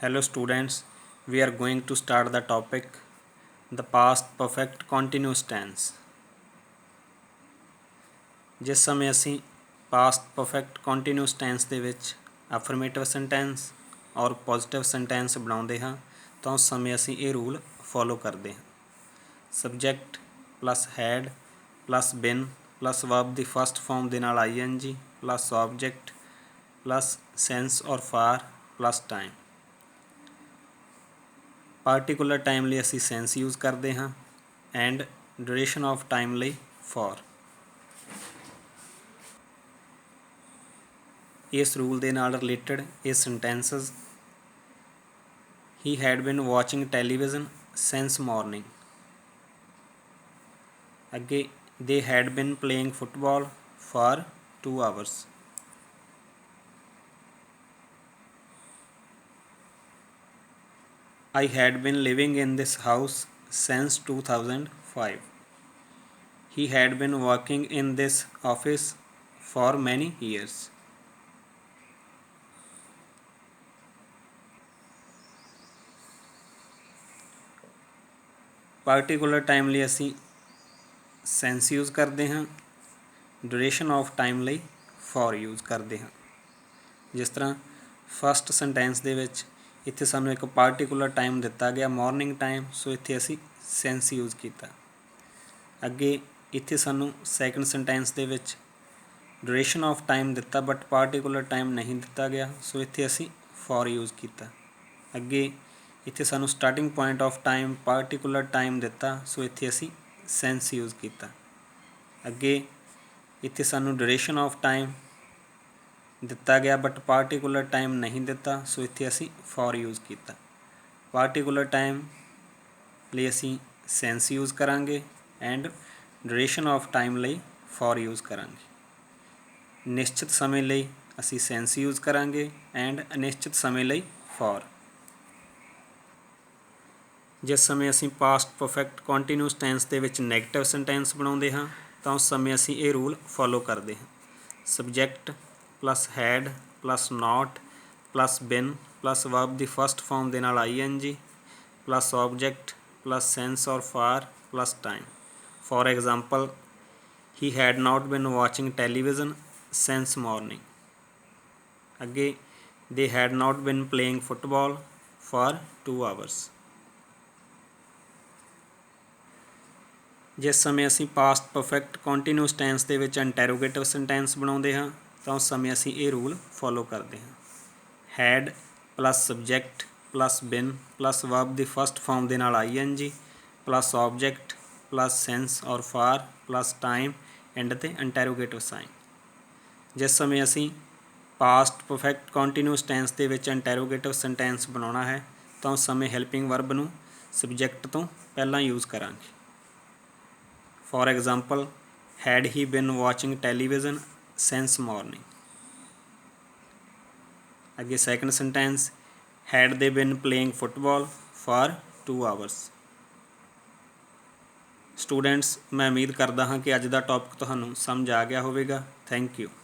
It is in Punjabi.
Hello students, we are going to start the topic the past perfect continuous tense। जिस समय ਅਸੀਂ past perfect continuous tense ਦੇ ਵਿੱਚ affirmative sentence और positive sentence ਬਣਾਉਂਦੇ ਹਾਂ ਤਾਂ ਉਸ ਸਮੇਂ ਅਸੀਂ ਇਹ ਰੂਲ ਫੋਲੋ ਕਰਦੇ ਹਾਂ। subject plus had plus been plus verb the first form ਦੇ ਨਾਲ ing plus object plus since or for plus time। Particular time ਲਈ ਅਸੀਂ ਸੈਂਸ ਯੂਜ਼ ਕਰਦੇ ਹਾਂ ਐਂਡ ਡਿਊਰੇਸ਼ਨ ਆਫ ਟਾਈਮ ਲਈ ਫॉर। ਇਸ ਰੂਲ ਦੇ ਨਾਲ ਰਿਲੇਟਡ ਇਹ ਸੈਂਟੈਂਸਸ ਹੀ ਹੈਡ ਬਿਨ ਵਾਚਿੰਗ ਟੈਲੀਵਿਜ਼ਨ ਸਿੰਸ ਮਾਰਨਿੰਗ। ਅੱਗੇ ਦੇ ਹੈਡ ਬਿਨ playing football for 2 hours। I had been living in this house since 2005. He had been working in this office for many years. Particular time ਲਈ ਅਸੀਂ ਸੈਂਸ ਯੂਜ਼ ਕਰਦੇ ਹਾਂ, ਡਿਊਰੇਸ਼ਨ ਆਫ ਟਾਈਮ ਲਈ ਫॉर ਯੂਜ਼ ਕਰਦੇ ਹਾਂ। ਜਿਸ ਤਰ੍ਹਾਂ ਫਸਟ ਸੈਂਟੈਂਸ ਦੇ ਵਿੱਚ ਇੱਥੇ ਸਾਨੂੰ ਇੱਕ ਪਾਰਟੀਕੂਲਰ ਟਾਈਮ ਦਿੱਤਾ ਗਿਆ ਮਾਰਨਿੰਗ ਟਾਈਮ, ਸੋ ਇੱਥੇ ਅਸੀਂ ਸੈਂਸ ਯੂਜ਼ ਕੀਤਾ। ਅੱਗੇ ਇੱਥੇ ਸਾਨੂੰ ਸੈਕਿੰਡ ਸੈਂਟੈਂਸ ਦੇ ਵਿੱਚ ਡਿਊਰੇਸ਼ਨ ਆਫ ਟਾਈਮ ਦਿੱਤਾ ਬਟ ਪਾਰਟੀਕੂਲਰ ਟਾਈਮ ਨਹੀਂ ਦਿੱਤਾ ਗਿਆ, ਸੋ ਇੱਥੇ ਅਸੀਂ ਫॉर ਯੂਜ਼ ਕੀਤਾ। ਅੱਗੇ ਇੱਥੇ ਸਾਨੂੰ starting point of time particular time ਦਿੱਤਾ, ਸੋ ਇੱਥੇ ਅਸੀਂ ਸੈਂਸ ਯੂਜ਼ ਕੀਤਾ। ਅੱਗੇ ਇੱਥੇ ਸਾਨੂੰ ਡਿਊਰੇਸ਼ਨ ਆਫ ਟਾਈਮ ਦਿੱਤਾ ਗਿਆ ਬਟ ਪਾਰਟੀਕੂਲਰ ਟਾਈਮ ਨਹੀਂ ਦਿੱਤਾ, ਸੋ ਇੱਥੇ ਅਸੀਂ ਫॉर ਯੂਜ਼ ਕੀਤਾ। ਪਾਰਟੀਕੂਲਰ ਟਾਈਮ ਲਈ ਅਸੀਂ ਸੈਂਸ ਯੂਜ਼ ਕਰਾਂਗੇ ਐਂਡ ਡਿਊਰੇਸ਼ਨ ਆਫ ਟਾਈਮ ਲਈ ਫॉर ਯੂਜ਼ ਕਰਾਂਗੇ। ਨਿਸ਼ਚਿਤ ਸਮੇਂ ਲਈ ਅਸੀਂ ਸੈਂਸ ਯੂਜ਼ ਕਰਾਂਗੇ ਐਂਡ ਅਨਿਸ਼ਚਿਤ ਸਮੇਂ ਲਈ ਫॉर। ਜਿਸ ਸਮੇਂ ਅਸੀਂ ਪਾਸਟ ਪਰਫੈਕਟ ਕੰਟੀਨਿਊਸ ਟੈਂਸ ਦੇ ਵਿੱਚ ਨੈਗੇਟਿਵ ਸੈਂਟੈਂਸ ਬਣਾਉਂਦੇ ਹਾਂ ਤਾਂ ਉਸ ਸਮੇਂ ਅਸੀਂ ਇਹ ਰੂਲ ਫੋਲੋ ਕਰਦੇ ਹਾਂ। Subject plus had plus not plus been plus verb ਦੀ ਫਸਟ ਫਾਰਮ ਦੇ ਨਾਲ ing plus object plus since or for plus time. For example he had not been watching television since morning। ਅੱਗੇ they had not been playing football for 2 hours। ਜਿਸ ਸਮੇਂ ਅਸੀਂ ਪਾਸਟ ਪਰਫੈਕਟ ਕੰਟੀਨਿਊਸ ਟੈਂਸ ਦੇ ਵਿੱਚ ਇੰਟੈਰੋਗੇਟਿਵ ਸੈਂਟੈਂਸ ਬਣਾਉਂਦੇ ਹਾਂ ਤਾਂ ਉਸ ਸਮੇਂ ਅਸੀਂ ਇਹ ਰੂਲ ਫੋਲੋ ਕਰਦੇ ਹਾਂ। Head plus subject plus been plus verb ਦੀ ਫਸਟ ਫਾਰਮ ਦੇ ਨਾਲ ing plus object plus since or for plus time and 'ਤੇ ਇੰਟੈਰੋਗੇਟਿਵ ਸਾਈਨ। ਜਿਸ ਸਮੇਂ ਅਸੀਂ ਪਾਸਟ ਪਰਫੈਕਟ ਕੰਟੀਨਿਊਸ ਟੈਂਸ ਦੇ ਵਿੱਚ ਇੰਟੈਰੋਗੇਟਿਵ ਸੈਂਟੈਂਸ ਬਣਾਉਣਾ ਹੈ ਤਾਂ ਉਸ ਸਮੇਂ ਹੈਲਪਿੰਗ ਵਰਬ ਨੂੰ ਸਬਜੈਕਟ ਤੋਂ ਪਹਿਲਾਂ ਯੂਜ਼ ਕਰਾਂਗੇ। For example, had he been watching television since morning? Again, second sentence, had they been playing football for 2 hours? Students, मैं उम्मीद करता हाँ कि अज का टॉपिक तुहानू समझ आ गया होवेगा। Thank you.